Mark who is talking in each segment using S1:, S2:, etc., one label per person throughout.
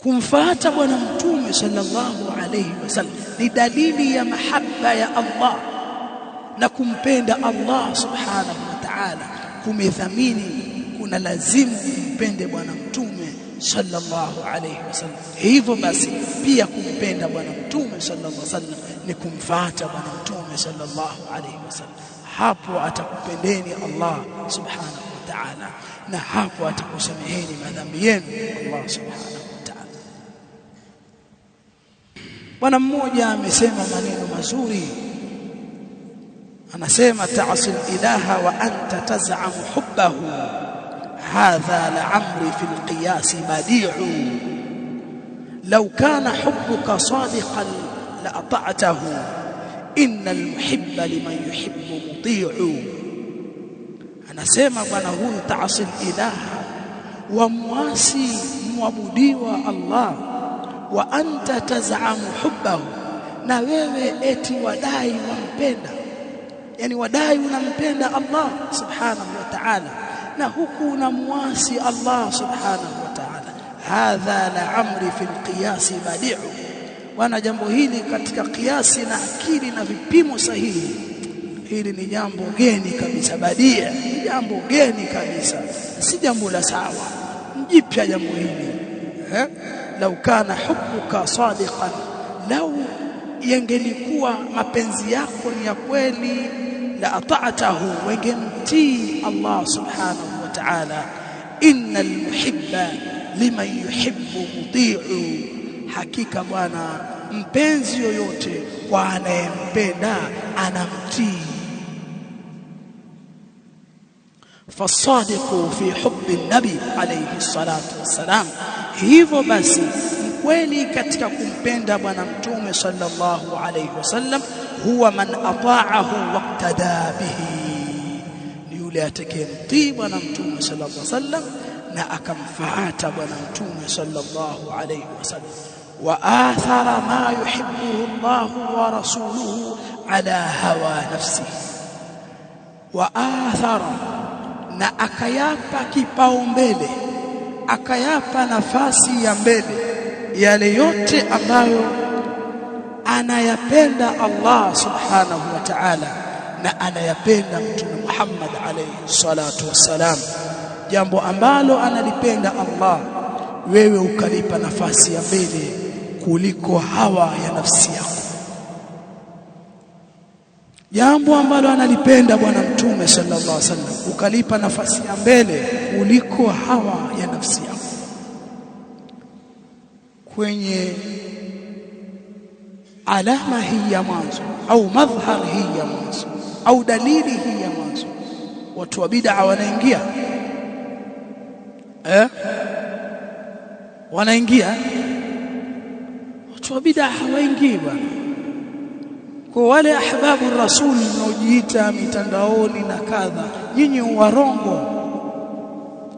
S1: Kumfuata bwana mtume sallallahu alayhi wasallam ni dalili ya mahaba ya Allah na kumpenda Allah subhanahu wa ta'ala. Kumedhamini kuna lazimu kumpende bwana mtume sallallahu alayhi wasallam. Hivyo basi pia kumpenda bwana mtume sallallahu alayhi wasallam ni kumfuata bwana mtume sallallahu alayhi wasallam. Hapo atakupendeni Allah subhanahu wa ta'ala, na hapo atakusameheni madhambi yenu Allah subhanahu wa ta'ala. Bwana mmoja amesema maneno mazuri, anasema ta'sil ilaha wa anta taz'am hubbahu hadha la'amri fil qiyas badi'u law kana hubbuka sadiqan la ata'tahu innal muhibba liman yuhibbu muti'u. Anasema bwana huyu ta'sil ilaha, wa muasi muabudiwa Allah, wa anta taz'amu hubbahu, na wewe eti wadai wampenda, yani wadai unampenda Allah subhanahu wa ta'ala na huku unamuasi Allah subhanahu wa ta'ala. Hadha la amri fil qiyas badi'u, wana jambo hili katika kiasi na akili na vipimo sahihi, hili ni jambo geni kabisa. Badia ni jambo geni kabisa, si jambo la sawa, mjipya jambo hili. Lau kana hubbuka sadiqan, lau yangelikuwa mapenzi yako ni ya kweli, la ata'tahu, wangemtii Allah subhanahu wa ta'ala. Innal muhibba liman yuhibbu muti'u, hakika bwana mpenzi yoyote kwa anayempenda anamtii. Fasadiqu fi hubbi nabi alayhi salatu wassalam, hivyo basi mkweli katika kumpenda bwana mtume sallallahu alayhi wasallam, huwa man ata'ahu waqtada bihi, ni yule atakayemtii bwana mtume sallallahu alayhi wasallam na akamfuata bwana mtume sallallahu alayhi wasallam. Wa athara ma yuhibbuhu Allah wa rasuluhu ala hawa nafsihi, wa athara, na akayapa kipaumbele, akayapa nafasi ya mbele yale yote ambayo anayapenda Allah subhanahu wa ta'ala na anayapenda mtume Muhammad alayhi salatu wassalam. Jambo ambalo analipenda Allah, wewe ukalipa nafasi ya mbele kuliko hawa ya nafsi yako. Jambo ambalo analipenda bwana mtume sallallahu alaihi wasallam, ukalipa nafasi ya mbele kuliko hawa ya nafsi yako. Kwenye alama hii ya mwanzo au madhhar hii ya mwanzo au dalili hii ya mwanzo, watu wa bid'a wanaingia wanaingia. Watu wa bid'a hawaingii bwana. Kwa wale ahbabu rasuli mnaojiita mitandaoni na kadha, nyinyi warongo,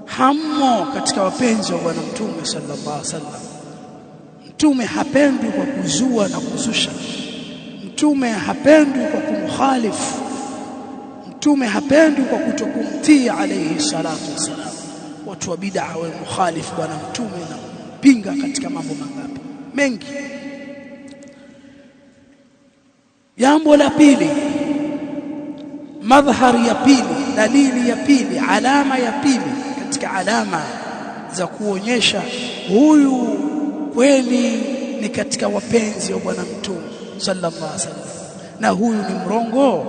S1: hammo katika wapenzi wa bwana mtume sallallahu alaihi wasallam. Mtume hapendwi kwa kuzua na kuzusha, mtume hapendwi kwa kumkhalifu, mtume hapendwi kwa kutokumtii alayhi salatu wasalam. Watu wa bid'a wa mukhalifu bwana mtume na pinga katika mambo mangapi mengi. Jambo la pili, madhhari ya pili, dalili ya pili, alama ya pili katika alama za kuonyesha huyu kweli ni katika wapenzi wa bwana mtume sallallahu alaihi wasallam na huyu ni mrongo,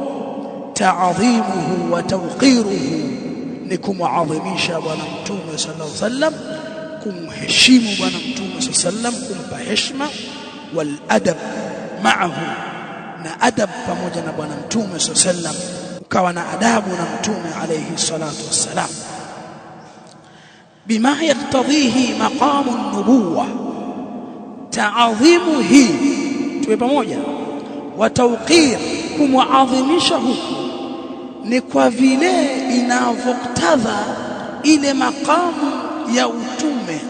S1: ta'dhimuhu wa tawqiruhu, ni kumuadhimisha bwana mtume sallallahu alaihi wasallam, kumheshimu bwana mtume sallallahu alaihi wasallam, kumpa heshima, wal adab ma'ahu, na adab pamoja na bwana mtume sallallahu alaihi wasallam, ukawa na adabu na mtume alayhi salatu wassalam, bima yaktadhihi maqamu an-nubuwah. Ta'adhimu hii tuwe pamoja, wa tawqir, kumuadhimisha huku ni kwa vile inavoktadha ile maqamu ya utume,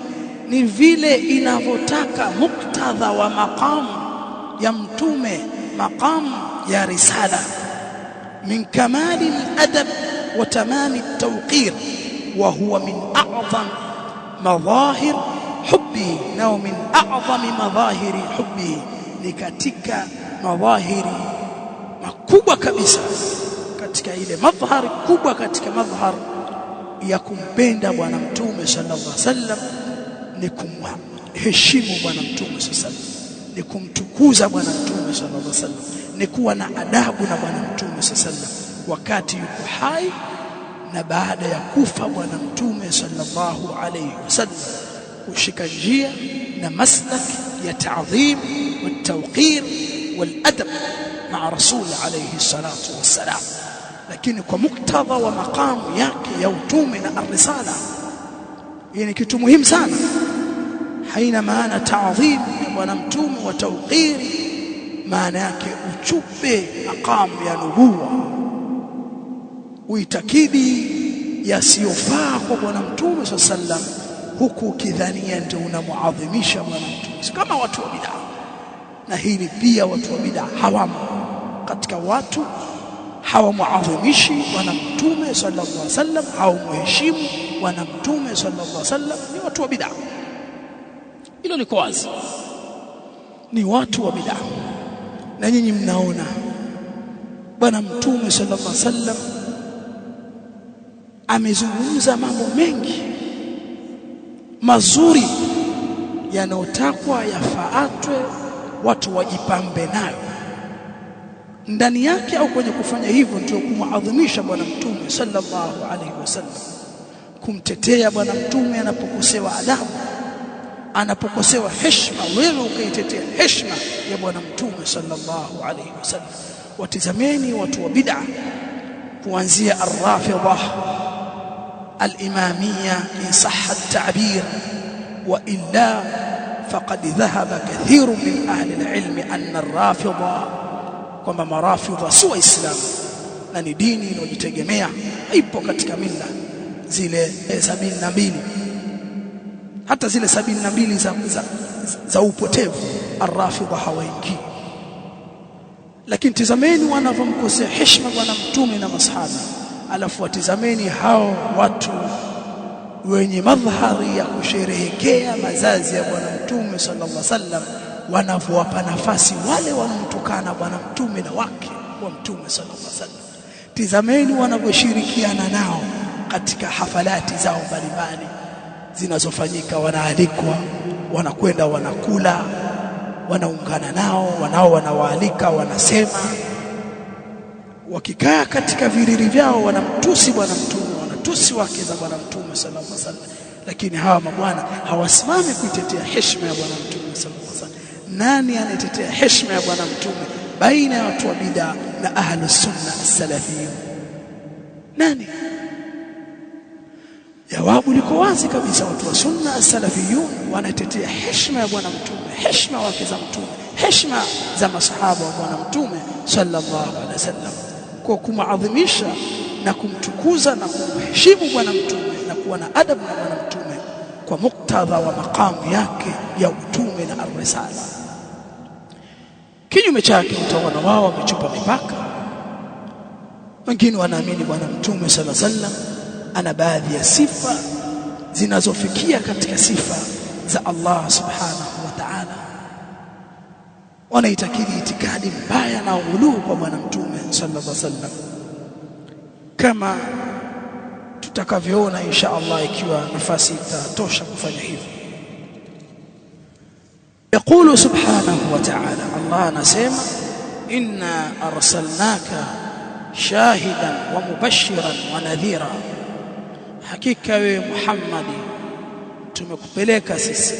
S1: ni vile inavotaka muktadha wa maqamu ya mtume, maqamu ya risala. Min kamali al-adab wa tamami at-tawqir, wa huwa min a'zam madhahir hubb hubbi nao min a'zami madhahiri hubbi, ni katika madhahiri makubwa kabisa, katika ile madhhari kubwa katika madhhar ya kumpenda bwana mtume sallallahu alaihi wasallam ni kumheshimu bwana mtume sallallahu alaihi wasallam, ni kumtukuza bwana mtume sallallahu alaihi wasallam, ni kuwa na adabu na bwana mtume sallallahu alaihi wasallam wakati yuko hai na baada ya kufa bwana mtume sallallahu alaihi wasallam, kushika njia na maslak ya ta'dhim wa tawqir wal adab ma'a rasul alayhi salatu wassalam, lakini kwa muktadha wa maqamu yake ya utume na ar-risala. Hii ni kitu muhimu sana. Haina maana ta'dhim ya bwana mtume wa tawqir maana yake uchupe maqamu ya nubuwa, uitakidi yasiyofaa kwa bwana mtume sallallahu alaihi wasallam, huku ukidhania ndio unamuadhimisha bwana mtume, kama watu wa bid'a. Na hili pia watu wa bid'a hawamo katika watu, hawamuadhimishi bwana mtume sallallahu alaihi wasallam, hawamheshimu bwana mtume sallallahu alaihi wasallam, ni watu wa bid'a. Hilo liko wazi, ni watu wa bid'a. Na nyinyi mnaona bwana mtume sallallahu alaihi wasallam amezungumza mambo mengi mazuri yanayotakwa yafaatwe, watu wajipambe nayo ndani yake, au kwenye kufanya hivyo ndio kumadhimisha bwana mtume sallallahu alaihi wasallam, kumtetea bwana mtume anapokosewa adabu, anapokosewa heshima, wewe ukaitetea heshima ya bwana mtume sallallahu alaihi wasallam. Watizameni watu wa bid'a kuanzia ar-rafidha al-imamiyya in sahha at-ta'bir, wa illa faqad dhahaba kathirun min ahli al-ilm anna ar-rafidha, kwamba marafidha si waislamu na ni dini inayojitegemea, ipo katika mila zile 72, hata zile 72 za upotevu ar-rafidha hawaingii. Lakini tizameni wanavyomkosea heshima bwana mtume na masahaba, alafu watizameni hao watu wenye madhhari ya kusherehekea mazazi ya bwana mtume sallallahu alaihi wasallam wanavyowapa nafasi wale wanaomtukana bwana mtume na wake wa mtume sallallahu alaihi wasallam. Tizameni wanavyoshirikiana nao katika hafalati zao mbalimbali zinazofanyika, wanaalikwa, wanakwenda, wanakula, wanaungana nao, wanawaalika, wanasema, wakikaa katika viriri vyao wanamtusi bwana mtume, wanatusi wake za bwana mtume sallallahu alaihi wasallam. Lakini hawa mabwana hawasimami kuitetea heshima ya bwana mtume sallallahu alaihi wasallam. Nani anaitetea heshima ya bwana mtume baina ya watu wa bid'a na ahlus sunna as-salafiyun? Nani? Jawabu liko wazi kabisa, watu wa sunna as-salafiyun wanatetea heshima ya bwana mtume, heshima wake za mtume, heshima za masahaba wa bwana mtume sallallahu alaihi wasallam, kwa kumaadhimisha na kumtukuza na kumheshimu bwana mtume na kuwa na adabu na bwana mtume kwa muktadha wa maqamu yake ya utume na ar-risala. Kinyume chake utaona wao wamechupa mipaka. Wengine wanaamini bwana mtume sallallahu alaihi wasallam ana baadhi ya sifa zinazofikia katika sifa za Allah subhanahu wa ta'ala. Wanaitakidi itikadi mbaya na ghuluu kwa bwana mtume sallallahu alaihi wasallam, kama tutakavyoona insha Allah ikiwa nafasi itatosha kufanya hivyo. Yaqulu subhanahu wa ta'ala, Allah anasema inna arsalnaka shahidan wa mubashiran wa nadhira, hakika wewe Muhammad tumekupeleka sisi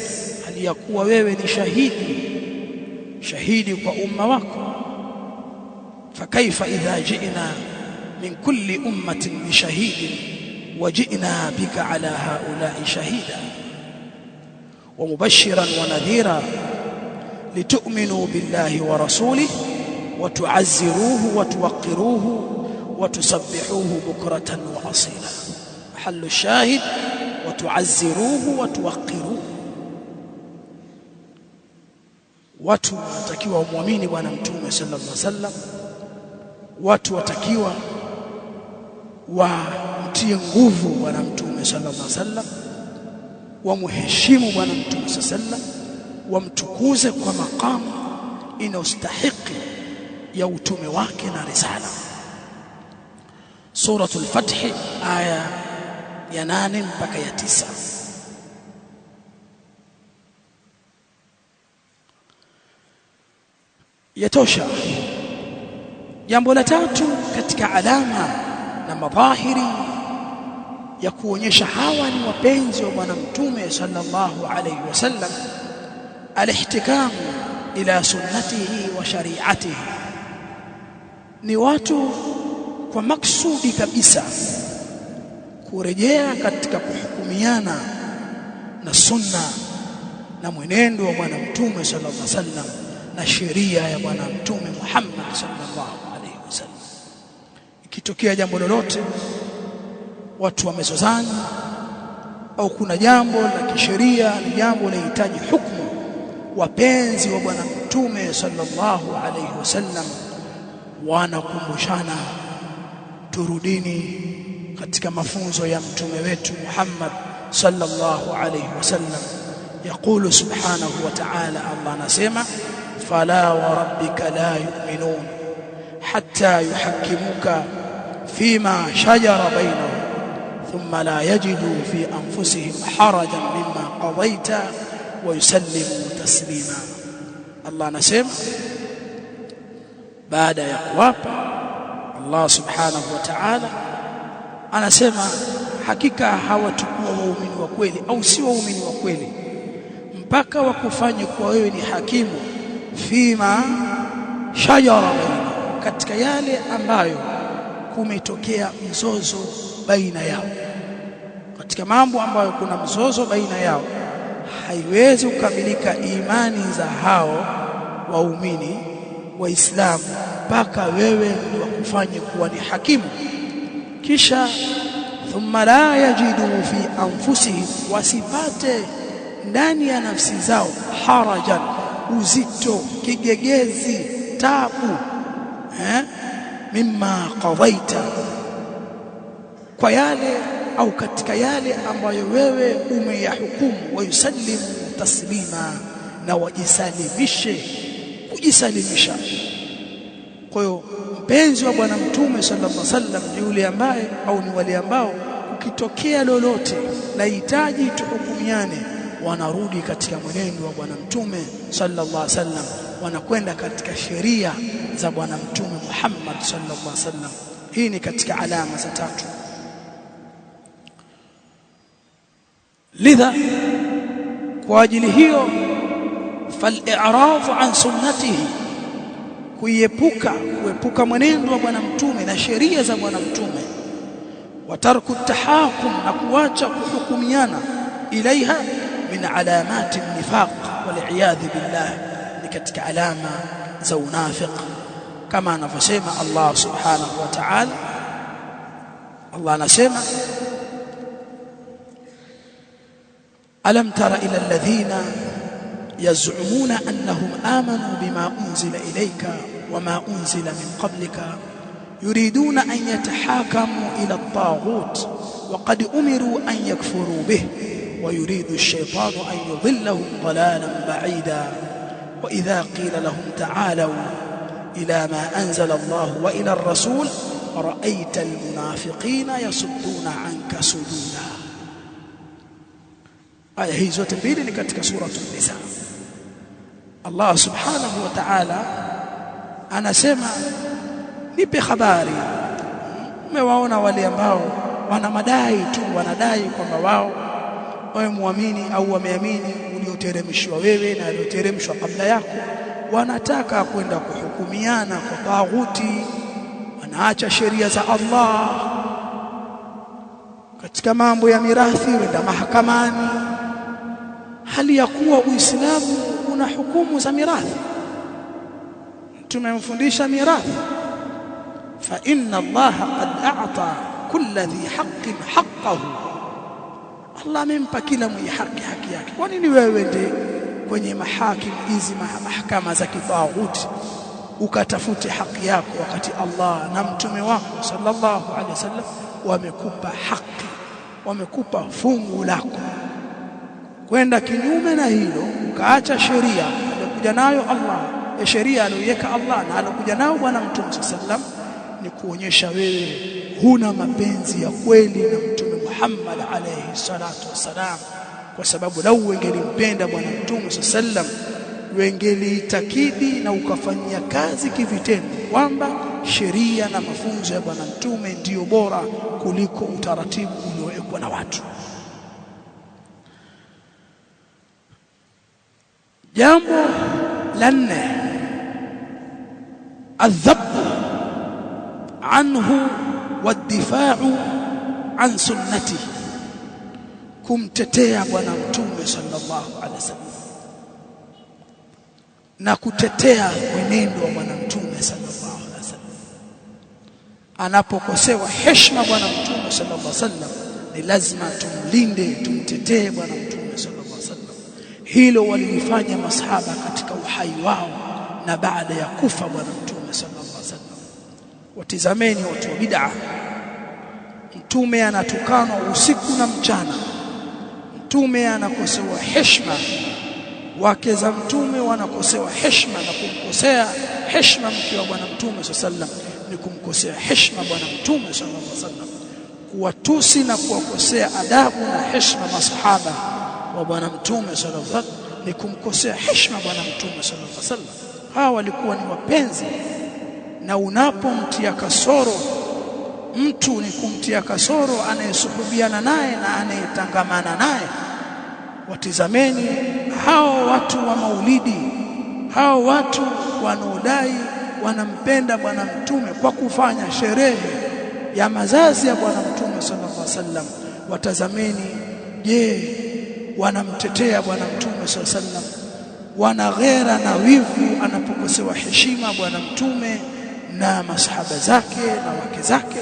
S1: hali ya kuwa wewe ni shahidi kwa umma wako. Fakaifa idha ji'na min kulli ummatin bi shahidin wa ji'na bika ala haula'i shahida wa mubashiran wa nadhira litu'minu billahi wa rasulihi wa tu'azziruhu wa tuwaqqiruhu wa tusabbihuhu bukratan wa asila. Mahallu shahid wa tu'azziruhu wa tuwaqqiruhu. Watu watakiwa muamini bwana mtume sallallahu alaihi wasallam, watu watakiwa wamtie nguvu bwana mtume sallallahu alaihi wasallam, wamheshimu bwana mtume sallam, wamtukuze kwa maqamu inayostahiki ya utume wake na risala. Suratul Fath aya ya 8 mpaka ya 9. Yatosha. Jambo la tatu katika alama na madhahiri ya kuonyesha hawa ni wapenzi wa bwana mtume sallallahu alayhi wasallam, alihtikamu ila sunnatihi wa shari'atihi, ni watu kwa maksudi kabisa kurejea katika kuhukumiana na sunna na mwenendo wa bwana mtume sallallahu alayhi wasallam na sheria ya bwana mtume Muhammad sallallahu alayhi wasallam. Ikitokea jambo lolote watu wamezozana au kuna jambo la kisheria, ni jambo linahitaji hukumu, wapenzi wa bwana mtume sallallahu alayhi wasallam wanakumbushana, turudini katika mafunzo ya mtume wetu Muhammad sallallahu alayhi wasallam. Yaqulu subhanahu wa ta'ala, Allah anasema fala wa rabbika la yu'minun hatta yuhakkimuka fima shajara bainahum thumma la yajidu fi anfusihim harajan mimma qadayta wa yusallimu taslima. Allah anasema baada ya kuwapa, Allah subhanahu wa ta'ala anasema hakika hawatakuwa waumini wa kweli au si waumini wa kweli mpaka wakufanye kuwa wewe ni hakimu fima shajara bainahum, katika yale ambayo kumetokea mzozo baina yao. Katika mambo ambayo kuna mzozo baina yao, haiwezi kukamilika imani za hao waumini waislamu mpaka wewe ndio wakufanye kuwa ni hakimu. Kisha thumma la yajidu fi anfusihim, wasipate ndani ya nafsi zao harajan, uzito, kigegezi, tabu mimma qadaita, kwa yale au katika yale ambayo wewe umeyahukumu, wa yusallimu taslima, na wajisalimishe, kujisalimisha. Kwa hiyo mpenzi wa bwana mtume sallallahu alaihi wasallam ni yule ambaye au ni wale ambao ukitokea lolote lahitaji tuhukumiane, wanarudi katika mwenendo wa bwana mtume sallallahu alaihi wasallam, wanakwenda katika sheria za bwana mtume Muhammad sallallahu alaihi wasallam. Hii ni katika alama za tatu. Lidha, kwa ajili hiyo, fal-i'radu an sunnatihi, kuepuka mwenendo wa bwana mtume na sheria za bwana mtume, wa tarku tahakum, na kuacha kuhukumiana, ilaiha min alamati nifaq wal iyadh billah, ni katika alama za unafiq, kama anavyosema Allah subhanahu wa ta'ala. Allah anasema alam tara ila alladhina yaz'umuna annahum amanu bima unzila ilayka wama unzila min qablika yuriduna an yatahakamu ila at-taghut wa qad umiru an yakfuru bih wa yuridu ash-shaytanu an yudhillahum dhalalan ba'ida wa idha qila lahum ta'alu ila ma anzala Allah wa ila ar-rasul ra'aita al-munafiqina yasudduna 'anka sududa. Aya hizi zote mbili ni katika suratul Nisa. Allah subhanahu wa ta'ala anasema nipe habari, umewaona wale ambao wana madai tu, wanadai kwamba wao wameamini au wameamini ulioteremshwa wewe na ulioteremshwa kabla yako, wanataka kwenda kuhukumiana kwa taghuti, wanaacha sheria za Allah katika mambo ya mirathi, wenda mahakamani, hali ya kuwa Uislamu una hukumu za mirathi. Tumemfundisha mirathi, fa inna Allah qad a'ta kulli dhi haqqin haqqahu, Allah amempa kila mwenye haki haki yake. Kwa nini wewe ndiye kwenye mahakimu hizi mahakama za kitaghuti ukatafute haki yako, wakati Allah na mtume wako sallallahu alaihi wasallam wamekupa haki, wamekupa fungu lako? kwenda kinyume na hilo, ukaacha sheria aliyokuja nayo Allah, sheria aliyoweka Allah na aliyokuja nayo bwana Mtume sallam, ni kuonyesha wewe huna mapenzi ya kweli na Mtume Muhammad alayhi salatu wasalam. Kwa sababu lau wengelimpenda bwana Mtume sallam, wengeliitakidi na ukafanyia kazi kivitendo kwamba sheria na mafunzo ya bwana Mtume ndiyo bora kuliko utaratibu uliowekwa na watu. Jambo la 4, adhabu anhu wadifa'u an sunnati, kumtetea bwana Mtume sallallahu alaihi wasallam na kutetea mwenendo wa bwana Mtume sallallahu alaihi wasallam. Anapokosewa heshima bwana Mtume sallallahu alaihi wasallam, ni lazima tumlinde, tumtetee bwana Mtume sallallahu alaihi wasallam. Hilo walilifanya masahaba katika uhai wao na baada ya kufa bwana Mtume sallallahu alaihi wasallam. Watizameni watu wa bid'a, Mtume anatukanwa usiku na mchana, Mtume anakosewa heshima, wake za Mtume wanakosewa heshima, na kumkosea heshima mke wa bwana Mtume sallallahu alaihi wasallam ni kumkosea heshima bwana Mtume sallallahu alaihi wasallam. Kuwatusi na kuwakosea adabu na heshima masahaba wa bwana Mtume sallallahu alaihi wasallam ni kumkosea heshima bwana Mtume sallallahu alaihi wasallam. Hawa walikuwa ni wapenzi, na unapomtia kasoro mtu ni kumtia kasoro anayesuhubiana naye na anayetangamana naye. Watizameni hao watu wa maulidi, hao watu wanaodai wanampenda bwana Mtume kwa kufanya sherehe ya mazazi ya bwana Mtume sallallahu alaihi wasallam. Watazameni, je, wanamtetea bwana Mtume sallallahu alaihi wasallam? Wana ghera na wivu anapokosewa heshima bwana Mtume na masahaba zake na wake zake?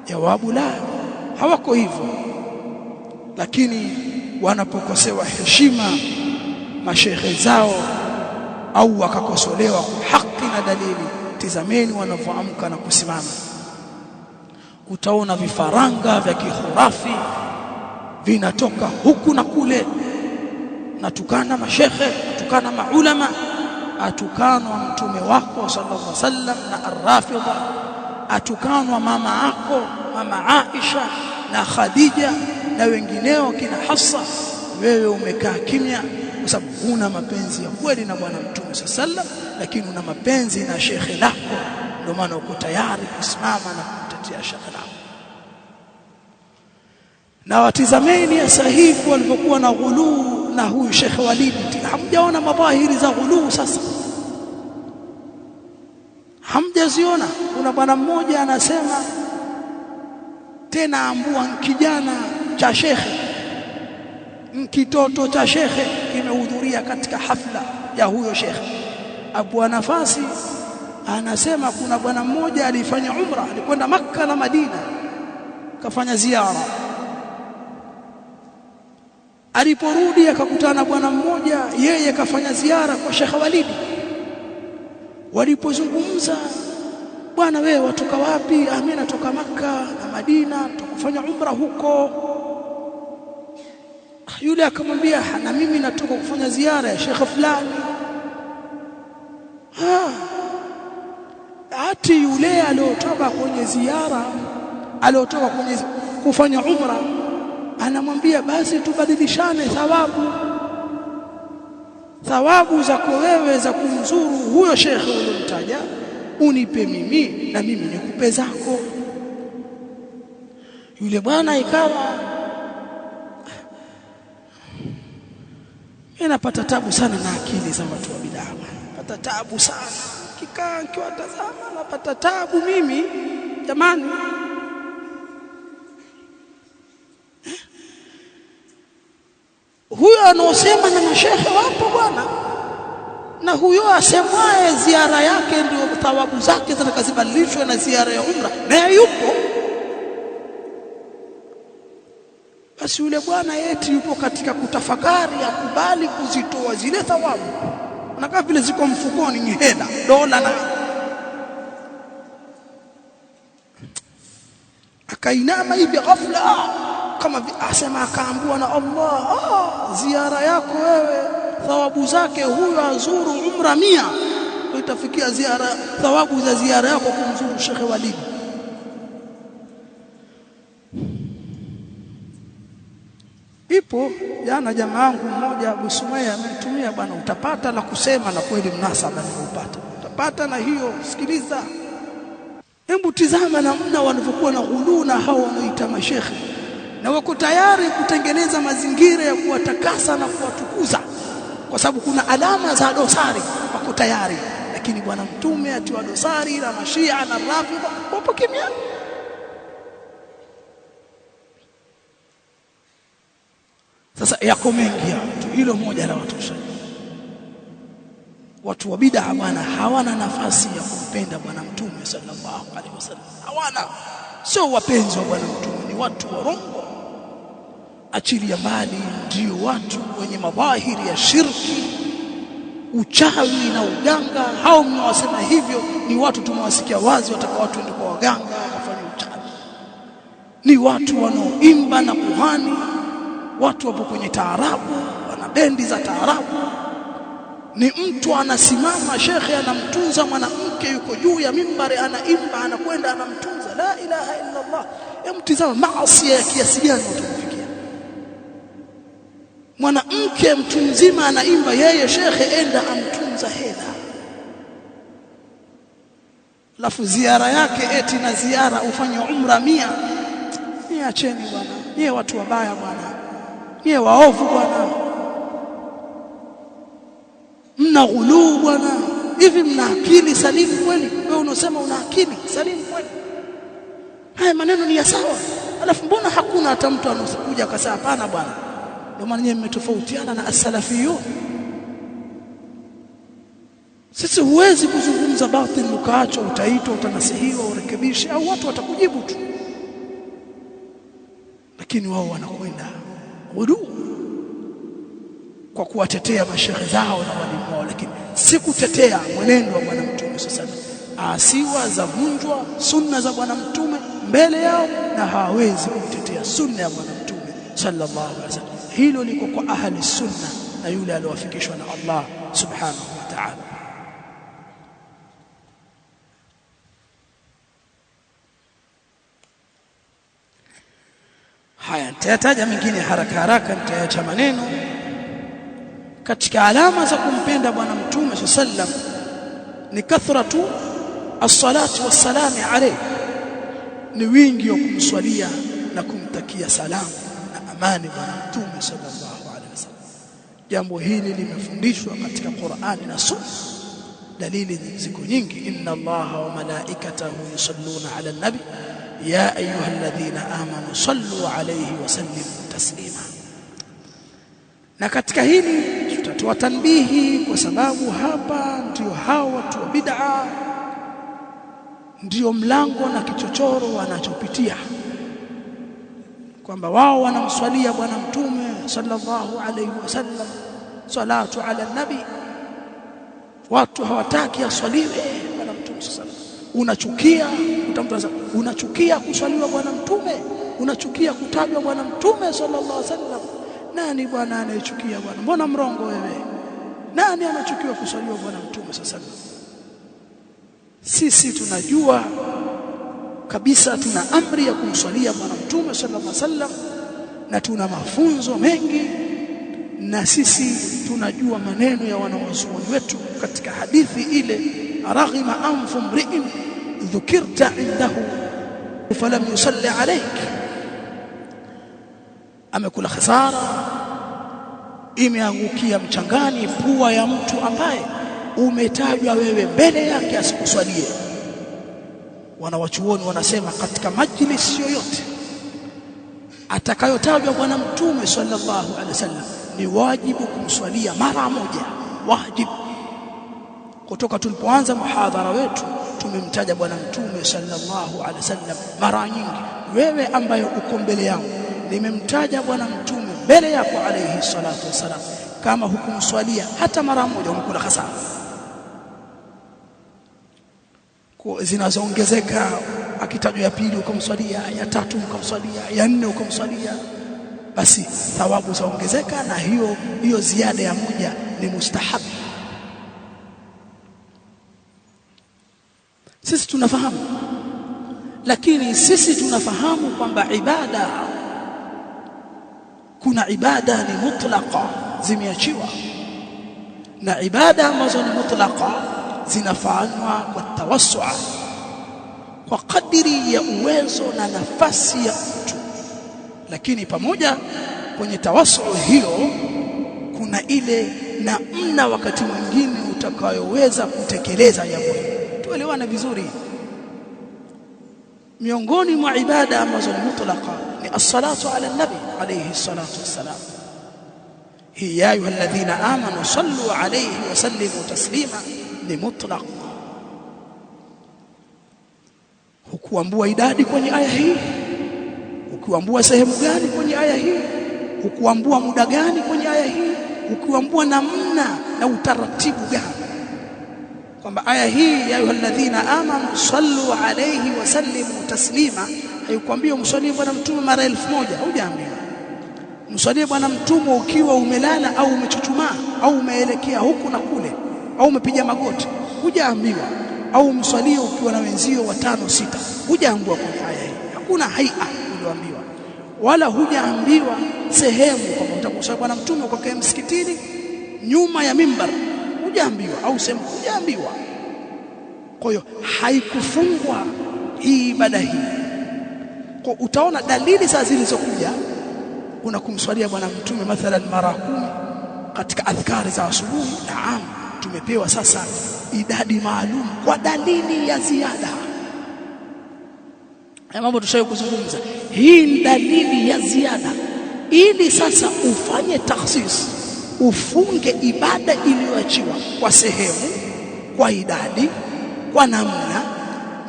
S1: Jawabu la, hawako hivyo. Lakini wanapokosewa heshima mashehe zao au wakakosolewa kwa haki na dalili, tizameni wanavyoamka na kusimama. Utaona vifaranga vya kihurafi vinatoka huku na kule, natukana mashehe, natukana maulama, atukanwa mtume wako sallallahu alaihi wasallam na arrafidha, atukanwa mama yako mama Aisha na Khadija na wengineo kina Hafsa. Wewe umekaa kimya kwa sababu huna mapenzi ya kweli na bwana Mtume sallallahu alaihi wasallam, lakini una mapenzi na shekhe lako, ndio maana uko tayari kusimama na kumtetea shekhe lako. Na watizameni ya sahifu walipokuwa na ghuluu na huyu Sheikh Walidi. Hamjaona madhahiri za ghuluu sasa? Hamjaziona? Kuna bwana mmoja anasema tena ambua kijana cha shekhe, mkitoto cha shekhe kimehudhuria katika hafla ya huyo shekhe. Abu Nafasi anasema kuna bwana mmoja alifanya umra, alikwenda Makka na Madina, kafanya ziara. Aliporudi akakutana bwana mmoja, yeye kafanya ziara kwa Sheikh Walidi. Walipozungumza, bwana wewe watoka wapi? Mimi natoka Makka na Madina, tukufanya umra huko. Yule akamwambia na mimi natoka kufanya ziara ya Sheikh fulani. Ati yule aliotoka kwenye ziara, aliotoka kwenye kufanya umra, anamwambia basi tubadilishane thawabu zako wewe za kumzuru huyo shekhe uliyomtaja, unipe mimi na mimi nikupe zako. Yule bwana ikawa napata tabu sana na akili za watu wa bid'a, napata tabu sana kikaa nikiwatazama, napata tabu mimi jamani. Huyo anaosema na mashehe wapo bwana, na huyo asemwaye ziara yake ndio thawabu zake zitakazibadilishwa na ziara ya umra, na yupo. Basi yule bwana eti yupo katika kutafakari ya kubali kuzitoa zile thawabu, unakaa vile ziko mfukoni, ni hela dola, na akainama hivi ghafla kama asema akaambiwa na Allah, ziara yako wewe thawabu zake huyo azuru umra 100, itafikia ziara thawabu za ziara yako kumzuru Sheikh Walid. Ipo jana jamaa wangu mmoja Abu Sumaya amenitumia, bwana utapata la kusema, na kweli mnasaba nilipata, utapata na hiyo. Sikiliza, hebu tizama namna walivyokuwa na ghuluna hao wanaoita mashekhe, na wako tayari kutengeneza mazingira ya kuwatakasa na kuwatukuza, kwa sababu kuna alama za dosari, wako tayari. Lakini bwana mtume atiwa dosari na mashia na rafidha, wapo kimya. Sasa yako mengi tu, hilo moja la watosha. Watu wa bid'a bwana hawana nafasi ya kumpenda bwana mtume sallallahu alaihi wasallam, hawana, sio wapenzi wa bwana mtume, ni watu warongo. Achilia mbali, ndio watu wenye mabahiri ya shirki, uchawi na uganga. Hao mnawasema hivyo ni watu tumewasikia wazi watakao watu ndio kwa waganga wakafanya uchawi, ni watu wanaoimba na kuhani, watu wapo kwenye taarabu, wana bendi za taarabu. Ni mtu anasimama shekhe anamtunza mwanamke, yuko juu ya mimbari anaimba, anakwenda anamtunza, la ilaha illa Allah. Mtizama maasi ya kiasi gani utafikia. Mwanamke mtu mzima anaimba, yeye shekhe enda amtunza hela, alafu ziara yake eti na ziara ufanye umra 100. Niacheni bwana, nyie watu wabaya bwana, nyie waovu bwana, mna ghuluu bwana. Hivi mna akili salimu kweli? Wewe unasema una akili salimu kweli? Haya maneno ni ya sawa? Alafu mbona hakuna hata mtu anakuja akasema hapana bwana? Ndio maana nyinyi mmetofautiana na as-salafiyun. Sisi huwezi kuzungumza batil ukaacho, utaitwa, utanasihiwa, urekebishe, au watu watakujibu tu, lakini wao wanakwenda ghuluu kwa kuwatetea mashehe zao na walimu wao, lakini si kutetea mwenendo wa bwana mtume sasa. Asiwa za vunjwa sunna za bwana mtume mbele yao, na hawezi kutetea sunna ya bwana mtume sallallahu alaihi wasallam. Hilo liko kwa ahli sunna na yule aliyowafikishwa na Allah subhanahu wa ta'ala. Haya, nitataja mengine haraka haraka, nitaacha maneno. Katika alama za kumpenda bwana mtume sallam ni kathratu as-salati was-salami alayhi, ni wingi wa kumswalia na kumtakia salamu na amani bwana mtume sallallahu alaihi wasallam. Jambo hili limefundishwa katika Qur'ani na Sunna, dalili ziko nyingi. Inna Allaha wa malaikatahu yusalluna ala an-nabi ya ayyuhalladhina amanu sallu alayhi wa sallimu taslima. Na katika hili tutatoa tanbihi, kwa sababu hapa ndio hao watu wa bid'a ndio mlango na kichochoro wanachopitia, kwamba wao wanamswalia bwana mtume sallallahu alayhi wasallam, salatu ala nabi. Watu hawataki aswaliwe bwana mtume sallallahu. Unachukia, utamtaza, unachukia kuswaliwa bwana mtume, unachukia kutajwa bwana mtume sallallahu alayhi wasallam. Nani bwana anayechukia bwana? Mbona mrongo wewe? Nani anachukia kuswaliwa bwana mtume sallallahu alayhi wasallam? Sisi tunajua kabisa tuna amri ya kumswalia bwana mtume sallallahu alaihi wasallam, na tuna mafunzo mengi, na sisi tunajua maneno ya wanawazuoni wetu katika hadithi ile, raghima anfu mri'in dhukirta indahu falam yusalli alayk, amekula khasara, imeangukia mchangani pua ya mtu ambaye umetajwa wewe mbele yake asikuswalie. Wanawachuoni wanasema katika majlis yoyote atakayotajwa bwana mtume sallallahu alaihi wasallam ni wajibu kumswalia mara moja, wajibu. Kutoka tulipoanza muhadhara wetu tumemtaja bwana mtume sallallahu alaihi wasallam mara nyingi. Wewe ambaye uko mbele yangu, nimemtaja bwana mtume mbele yako alayhi salatu wasalam, kama hukumswalia hata mara moja umekula hasara. Zinazoongezeka, akitajwa ya pili ukamswalia, ya tatu ukamswalia, ya nne ukamswalia, basi thawabu zaongezeka, na hiyo ziada ya moja ni mustahab. Sisi tunafahamu, lakini sisi tunafahamu kwamba ibada, kuna ibada ni mutlaqa zimeachiwa, na ibada ambazo ni mutlaqa zinafanywa kwa tawassu'a, kwa kadiri ya uwezo na nafasi ya mtu. Lakini pamoja kwenye tawassu hiyo kuna ile namna wakati mwingine utakayoweza kutekeleza jambo hilo. Tuelewane vizuri. Miongoni mwa ibada ambazo ni mutlaqa ni as-salatu ala nabi alayhi salatu wassalam. Hi ya ayyuhalladhina amanu sallu alayhi wa sallimu taslima, ni mutlaq. Hukuambua idadi kwenye aya hii, hukuambua sehemu gani kwenye aya hii, hukuambua muda gani kwenye aya hii, hukuambua namna na utaratibu gani, kwamba aya hii ya ayyuhalladhina amanu sallu alayhi wa sallimu taslima haikwambia mswalie bwana mtume mara 1000. Hujaambiwa mswalie bwana mtume ukiwa umelala au umechuchumaa au umeelekea huku na kule au umepiga magoti. Hujaambiwa au mswalie ukiwa na wenzio 5 6. Hujaambiwa kwenye aya hii. Hakuna haia ulioambiwa, wala hujaambiwa sehemu kwamba utakuswalia bwana mtume ukae msikitini nyuma ya mimbar. Hujaambiwa au sehemu, hujaambiwa. Kwa hiyo haikufungwa hii ibada hii. Kwa utaona dalili za zilizokuja, kuna kumswalia bwana mtume mathalan mara 10 katika adhkari za asubuhi. Naam, tumepewa sasa idadi maalum kwa dalili ya ziada. Mambo tushayo kuzungumza, hii ni dalili ya ziada, ili sasa ufanye takhsis, ufunge ibada iliyoachiwa kwa sehemu, kwa idadi, kwa namna.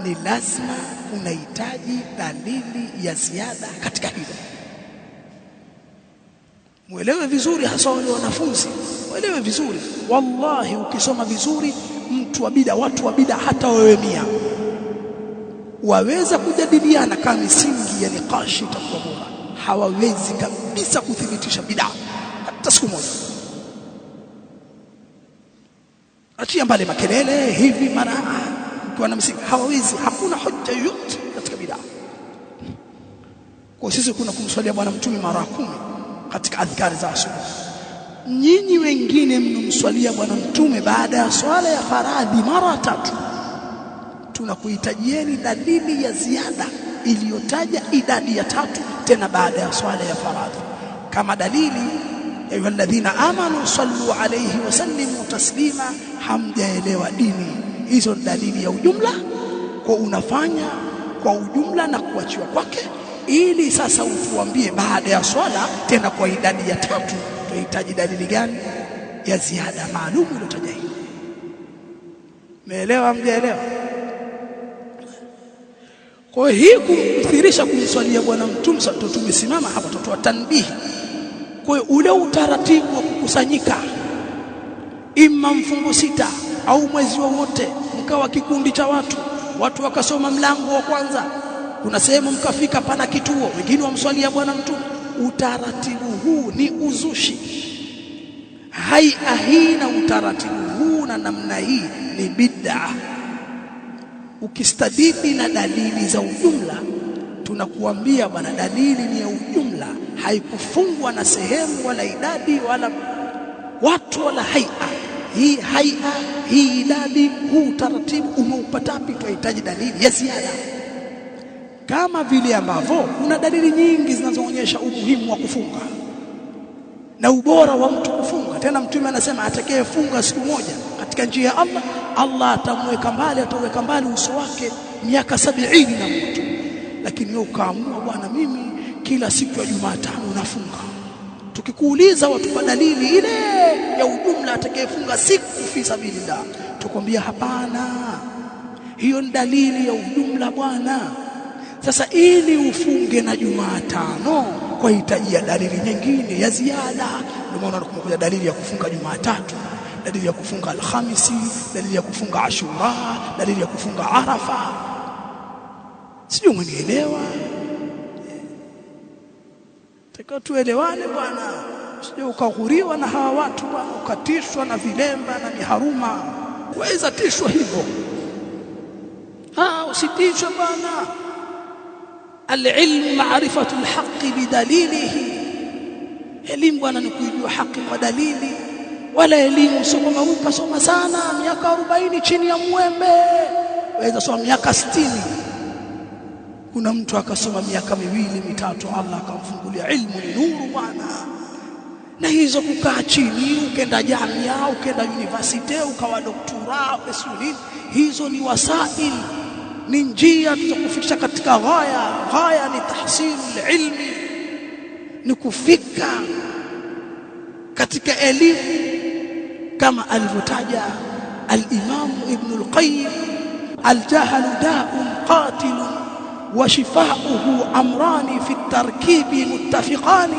S1: Ni lazima unahitaji dalili ya ziada katika hilo. Muelewe vizuri, hasa wale wanafunzi muelewe vizuri. Wallahi ukisoma vizuri, watu wa bid'a hata wewe 100 waweza kujadiliana kama misingi ya niqashi itakuwa bora, hawawezi kabisa kuthibitisha bid'a hata siku moja. Achia mbali makelele hivi mara kwa na msingi, hawawezi. Hakuna hoja yoyote katika bid'a. Kwa sisi kuna kumswalia bwana mtume mara 10 katika adhkari za asubuhi. Nyinyi wengine mnomswalia bwana mtume baada ya swala ya faradhi mara 3. Tunakuhitajieni dalili ya ziada iliyotaja idadi ya 3 tena baada ya swala ya faradhi, kama dalili ya ayyuhalladhina amanu sallu alayhi wa sallimu taslima. Hamjaelewa dini. Hizo dalili ya ujumla, kwa unafanya kwa ujumla na kuachiwa kwake, ili sasa utuambie baada ya swala tena kwa idadi ya 3 tunahitaji dalili gani ya ziada maalum iliyotaja hii. Umeelewa? Mjaelewa? Kwa hiyo kuthirisha kumswalia bwana mtume, sasa tumesimama hapa tutoa tanbihi. Kwa hiyo ule utaratibu wa kukusanyika, imma mfungo 6 au mwezi wowote, mkawa kikundi cha watu wakasoma mlango wa kwanza, kuna sehemu mkafika pana kituo, wengine wamswalia bwana mtume, utaratibu huu ni uzushi. Hii na utaratibu huu na namna hii ni bid'a. Ukistadili na dalili za ujumla, tunakuambia bwana, dalili ni ya ujumla, haikufungwa na sehemu wala idadi wala watu wala haia. Hii idadi, huu taratibu umeupata wapi? Tunahitaji dalili ya ziada. Kama vile ambavyo kuna dalili nyingi zinazoonyesha umuhimu wa kufunga na ubora wa mtu kufunga. Tena mtume anasema atakayefunga siku moja katika njia ya Allah, Allah ataweka mbali uso wake miaka 70 na mtu. Lakini wewe ukaamua bwana, mimi kila siku ya Jumatano nafunga. Tukikuuliza watupa dalili ile ya ujumla atakayefunga siku fi sabilillah, tukwambia hapana, hiyo ni dalili ya ujumla bwana. Sasa ili ufunge na Jumatano kwa hitaji ya dalili nyingine ya ziada. Ndio maana tunakuja dalili ya kufunga Jumatatu, dalili ya kufunga Alhamisi, dalili ya kufunga Ashura, dalili ya kufunga Arafa. Sio, mnielewa? Taka tuelewane bwana, usije ukaghuriwa na hawa watu bwana, ukatishwa na vilemba na miharuma. Waweza tishwa hivyo, usitishwe bwana. Al-ilmu ma'rifatu al-haqqi bidalilihi, elimu bwana ni kujua haki kwa dalili. Wala elimu sio kama ukasoma sana miaka 40 chini ya mwembe, waweza soma miaka 60. Kuna mtu akasoma miaka 2 mitatu, Allah akamfungulia ilmu ni nuru bwana. Na hizo kukaa chini, ukenda jamia, ukenda university, ukawa doktora, hizo ni wasail, ni njia tutakufikisha katika ghaya. Ghaya ni tahsilul ilmi, ni kufika katika elimu kama alivyotaja al-Imam Ibn al-Qayyim, al-jahlu da'un qatilun wa shifa'uhu amrani fi at-tarkibi muttafiqani,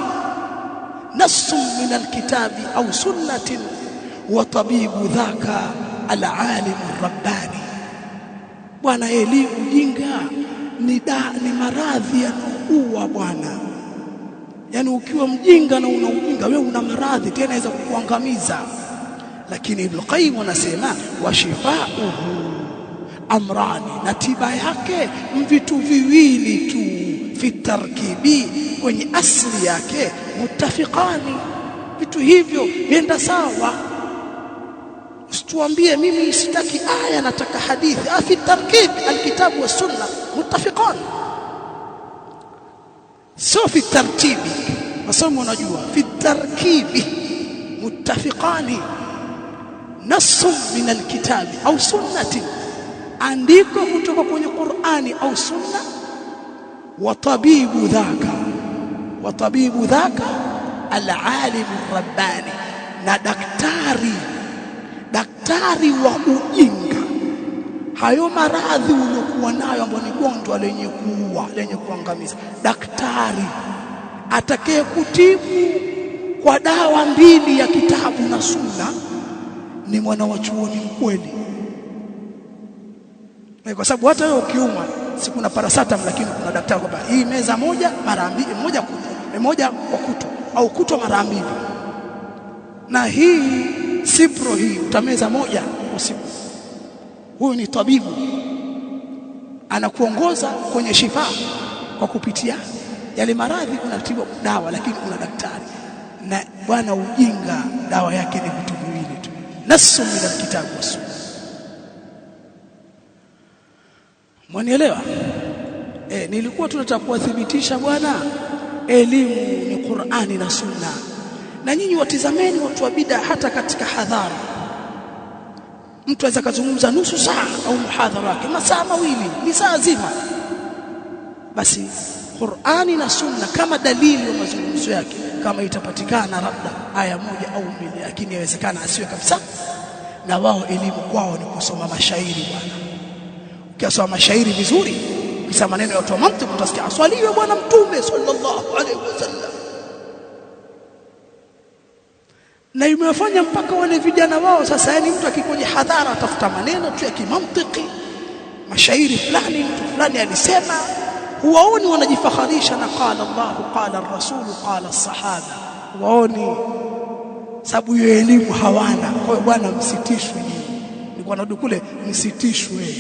S1: nassun min al-kitabi aw sunnatin wa tabibu dhaka al-alim ar-rabbani. Bwana, elimu ujinga ni maradhi yanaua bwana. Yani ukiwa mjinga na una ujinga, wewe una maradhi tena inaweza kukuangamiza. Lakini Ibn Qayyim anasema wa shifauhu amrani, na tiba yake vitu viwili tu, fi tarkibi, kwenye asli yake, muttafiqani, vitu hivyo vienda sawa. Usituambie mimi sitaki aya nataka hadithi. Fi tarkib alkitabu was sunna muttafiqan, sio fi tartibi. Masomo unajua fi tarkibi muttafiqani, nassun min alkitabi au sunnati, andiko kutoka kwenye Qur'ani au sunna, wa tabibu dhaka al-alim ar-rabbani, na daktari wa ujinga, hayo maradhi uliokuwa nayo ambayo ni gonjwa lenye kuua, lenye kuangamiza, daktari atakaye kutibu kwa dawa mbili ya kitabu na sunna ni mwana wa chuoni mkweli. Kwa sababu hata wewe ukiumwa, si kuna paracetamol, lakini kuna daktari kwamba hii meza moja mara mbili, moja kwa kutwa au kutwa mara mbili, na hii Cipro hii utameza moja usiku. Huyu ni tabibu, anakuongoza kwenye shifa kwa kupitia yale maradhi. Kuna tiba dawa, lakini kuna daktari. Na bwana, ujinga dawa yake ni vitu viwili tu, nasu min alkitabu wa sunna. Mwanielewa? Nilikuwa tunataka kuwathibitisha bwana, elimu ni Qur'ani na sunna. Na nyinyi watizameni watu wa bid'a, hata katika hadhara mtu aweza kuzungumza nusu saa au muhadhara wake masaa mawili, ni saa zima. Basi Qur'ani na sunna kama dalili ya mazungumzo yake, kama itapatikana labda aya moja au mbili, lakini inawezekana asiwe kabisa. Na wao elimu kwao ni kusoma mashairi bwana. Ukisoma mashairi vizuri, ukisema maneno ya watu wa mantiki, utasikia aswaliwe bwana Mtume sallallahu alaihi wasallam. Na imewafanya mpaka wale vijana wao sasa, yani mtu akikoje hadhara atafuta maneno tu ya kimantiki, mashairi fulani, mtu fulani alisema, huwaoni wanajifaharisha na qala Allahu qala ar-rasul qala as-sahaba. Waoni, sababu hiyo elimu hawana. Kwa hiyo bwana, msitishwe. Ni kwa nadu kule, msitishwe.